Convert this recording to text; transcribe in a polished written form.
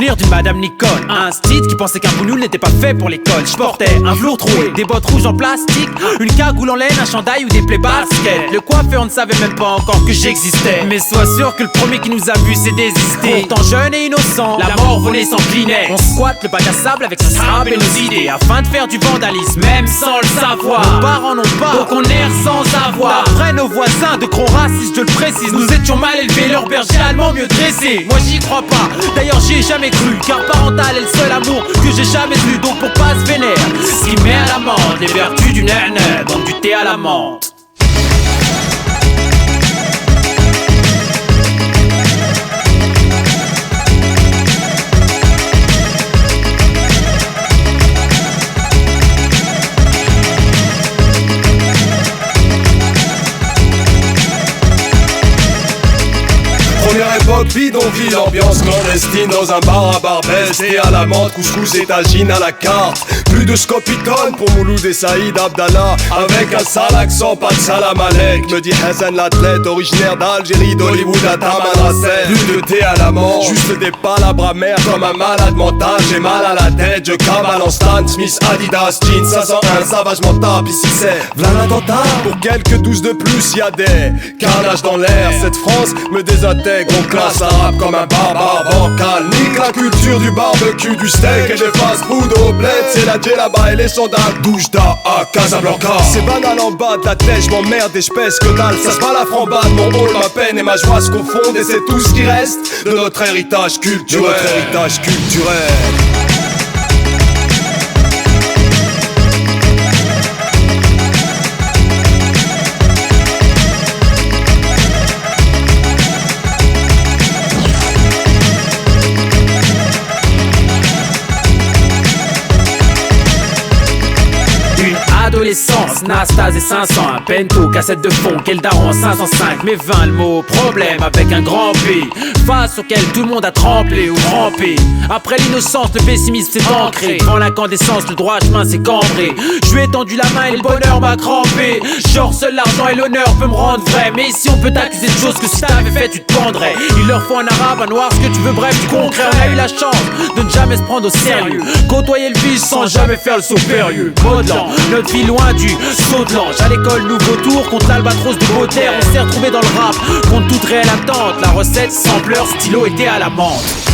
souvenir d'une madame Nicole, un stit qui pensait qu'un bougnoul n'était pas fait pour l'école. Je portais un velours troué, des bottes rouges en plastique, une cagoule en laine, un chandail ou des plaies basket. Le coiffeur ne savait même pas encore que j'existais, mais sois sûr que le premier qui nous a vu s'est désisté. Pourtant jeune et innocent, la mort venait s'incliner. On squatte le bac à sable avec sa sable et nos idées, afin de faire du vandalisme, même sans le savoir. Nos parents n'ont pas, donc on erre sans avoir. Après nos voisins de gros racistes, je le précise, nous étions mal élevés, leur berger allemand mieux dressé. Moi j'y crois pas, d'ailleurs j'y ai jamais cru, car parental est le seul amour que j'ai jamais eu. Donc pour pas se vénère, ce qui met à l'amende les vertus du nène, donc du thé à la menthe. Première époque bidonville, ambiance clandestine dans un bar à Barbès. Thé à la menthe, couscous et tagine à la carte. Plus de scopitone pour Mouloud et Saïd Abdallah, avec un sale accent, pas de salam alek. Me dit Hassan l'athlète, originaire d'Algérie, d'Hollywood à Tamanrasset. Plus de thé à la menthe, juste des palabres amères comme un malade mental. J'ai mal à la tête, je cavale en Stan Smith, Adidas, jeans 501, savagement tape. Ici c'est v'là l'attentat. Pour quelques 12 de plus, y'a des carnages dans l'air. Cette France me désintègre, on classe l'arabe comme un barbare bancal. Nique la culture du barbecue, du steak et des fast-food au bled. C'est la djellaba et les sandales, Doujda à Casablanca. C'est banal en bas de la tête, j'm'emmerde et j'pèse que dalle. Ça se bat la frambade, mon rôle, ma peine et ma joie se confondent. Et c'est tout ce qui reste de notre héritage culturel. Adolescence, Nastase et 500, un pento, cassette de fond, quel daron en 505. Mais 20 le mot, problème avec un grand P, face auquel tout le monde a tremblé ou rampé. Après l'innocence, le pessimisme s'est ancré. Devant l'incandescence, le droit chemin s'est cambré. Je lui ai tendu la main et le bonheur m'a crampé. Genre seul l'argent et l'honneur peut me rendre vrai. Mais ici on peut t'accuser de choses que si t'avais fait tu te pendrais. Il leur faut un arabe, un noir, ce que tu veux, bref du concret. On a eu la chance de ne jamais se prendre au sérieux, côtoyer le vice sans jamais faire le saut périlleux. Modelant, notre vie loin du saut de l'ange. À l'école, nouveau tour contre l'albatros de Baudelaire. On s'est retrouvé dans le rap contre toute réelle attente. La recette, sampleur, stylo était à la menthe.